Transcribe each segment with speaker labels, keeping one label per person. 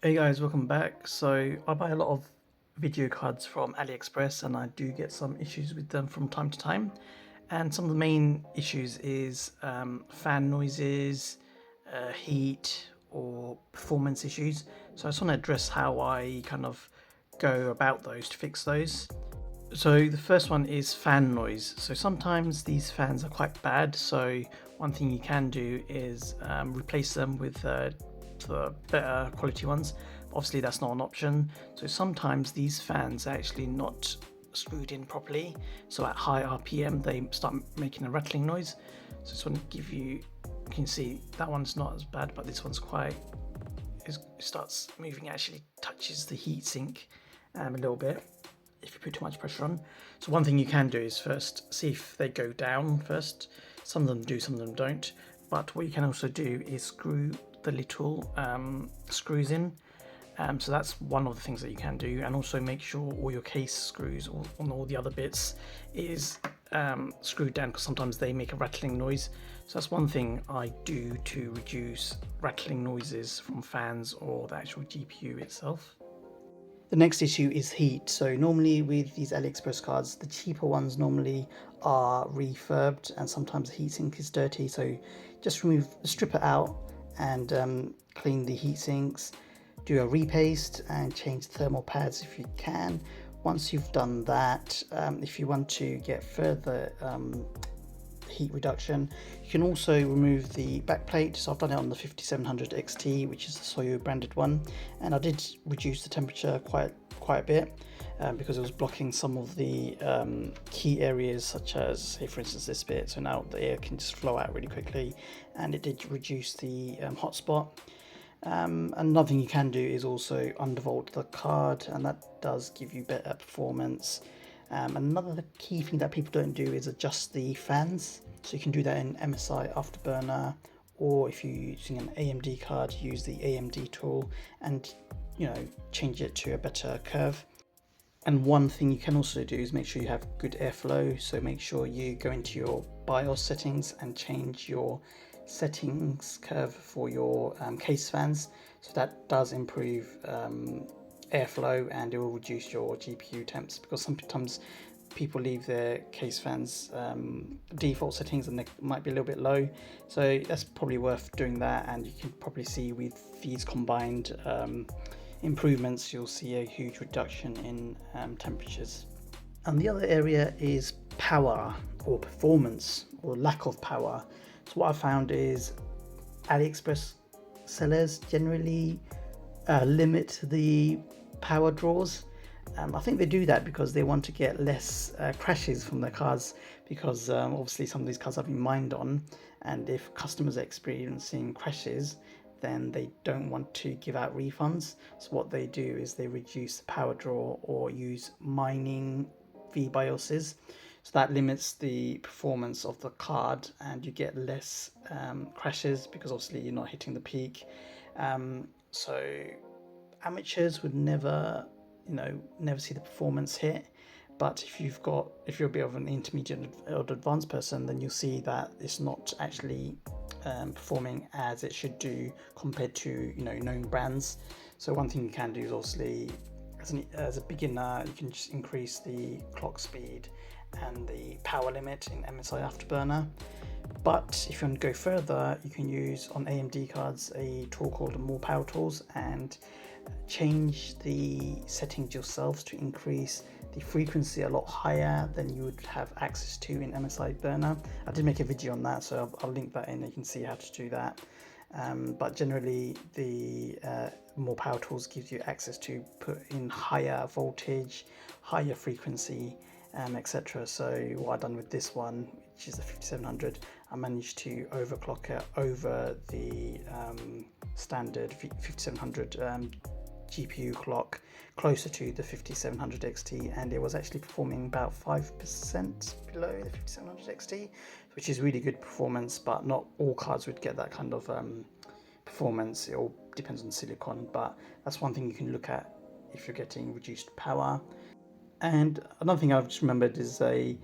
Speaker 1: Hey guys, welcome back. So I buy a lot of video cards from Aliexpress and I do get some issues with them from time to time. And some of the main issues is fan noises, heat or performance issues. So I just want to address how I kind of go about those to fix those. So the first one is fan noise. So sometimes these fans are quite bad. So one thing you can do is replace them with the better quality ones. Obviously, that's not an option. So sometimes these fans are actually not screwed in properly. So at high RPM, they start making a rattling noise. So this one give you can see that one's not as bad, but this one's quite. It starts moving. It actually touches the heat sink a little bit if you put too much pressure on. So one thing you can do is first see if they go down first. Some of them do, some of them don't. But what you can also do is screw the little screws in. So that's one of the things that you can do, and also make sure all your case screws or on all the other bits is screwed down, because sometimes they make a rattling noise. So that's one thing I do to reduce rattling noises from fans or the actual GPU itself. The next issue is heat. So normally with these AliExpress cards, the cheaper ones normally are refurbed, and sometimes the heatsink is dirty. So just strip it out and clean the heat sinks. Do a repaste and change thermal pads if you can. Once you've done that, if you want to get further heat reduction, you can also remove the backplate. So I've done it on the 5700 XT, which is the Soyo branded one, and I did reduce the temperature quite a bit because it was blocking some of the key areas, such as, say for instance, this bit. So now the air can just flow out really quickly, and it did reduce the hotspot. Another thing you can do is also undervolt the card, and that does give you better performance. Another key thing that people don't do is adjust the fans. So you can do that in MSI Afterburner, or if you're using an AMD card, use the AMD tool and change it to a better curve. And one thing you can also do is make sure you have good airflow. So make sure you go into your BIOS settings and change your settings curve for your case fans. So that does improve airflow, and it will reduce your GPU temps, because sometimes people leave their case fans default settings and they might be a little bit low. So that's probably worth doing that, and you can probably see with these combined improvements, you'll see a huge reduction in temperatures. And the other area is power or performance or lack of power. So what I found is AliExpress sellers generally limit the power draws. I think they do that because they want to get less crashes from their cars, because obviously some of these cars have been mined on, and if customers are experiencing crashes, then they don't want to give out refunds. So what they do is they reduce the power draw or use mining VBIOSes. So that limits the performance of the card, and you get less crashes, because obviously you're not hitting the peak. So amateurs would never see the performance hit. But if you're a bit of an intermediate or advanced person, then you'll see that it's not actually performing as it should do compared to known brands. So one thing you can do is, obviously, as a beginner, you can just increase the clock speed and the power limit in MSI Afterburner. But if you want to go further, you can use on AMD cards a tool called More Power Tools, and change the settings yourselves to increase the frequency a lot higher than you would have access to in MSI Burner. I did make a video on that, so I'll link that in. You can see how to do that. But generally, the More Power Tools gives you access to put in higher voltage, higher frequency, etc. So what I've done with this one, which is the 5700, I managed to overclock it over the standard 5700 GPU clock, closer to the 5700 XT, and it was actually performing about 5% below the 5700 XT, which is really good performance. But not all cards would get that kind of performance. It all depends on silicon, but that's one thing you can look at if you're getting reduced power. And another thing I've just remembered is a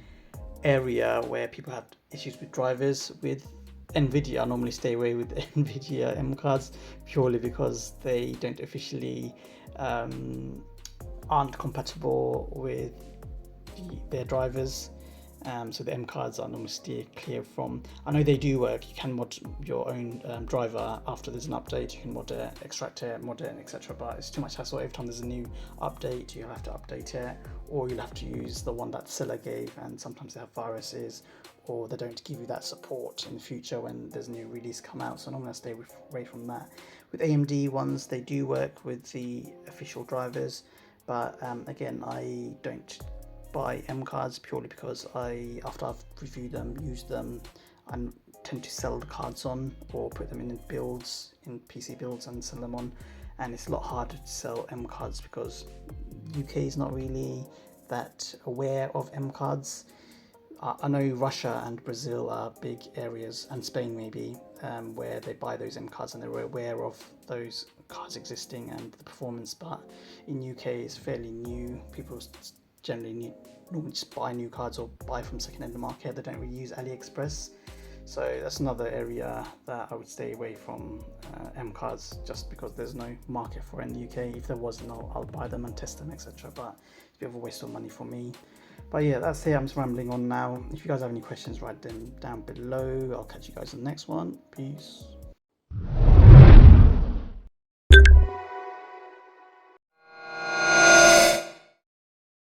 Speaker 1: area where people have issues with drivers with Nvidia, I normally stay away with Nvidia M cards purely because they don't officially aren't compatible with their drivers. So the M cards are normally steer clear from. I know they do work. You can mod your own driver after there's an update. You can mod it, extract it, mod it, etc. But it's too much hassle. Every time there's a new update, you'll have to update it, or you'll have to use the one that seller gave. And sometimes they have viruses, or they don't give you that support in the future when there's a new release come out. So normally I stay away from that. With AMD ones, they do work with the official drivers, but again, I don't buy M cards purely because after I've reviewed them, used them, I tend to sell the cards on or put them in builds, in PC builds, and sell them on. And it's a lot harder to sell M cards because UK is not really that aware of M cards. I know Russia and Brazil are big areas, and Spain maybe, where they buy those M cards and they're aware of those cards existing and the performance. But in UK, it's fairly new. People generally normally just buy new cards or buy from second-hand market. They don't really use Aliexpress. So that's another area that I would stay away from M cards, just because there's no market for it in the UK. If there was, I'll buy them and test them, etc. But it's a bit of a waste of money for me. But yeah, that's it. I'm just rambling on now. If you guys have any questions, write them down below. I'll catch you guys in the next one. Peace.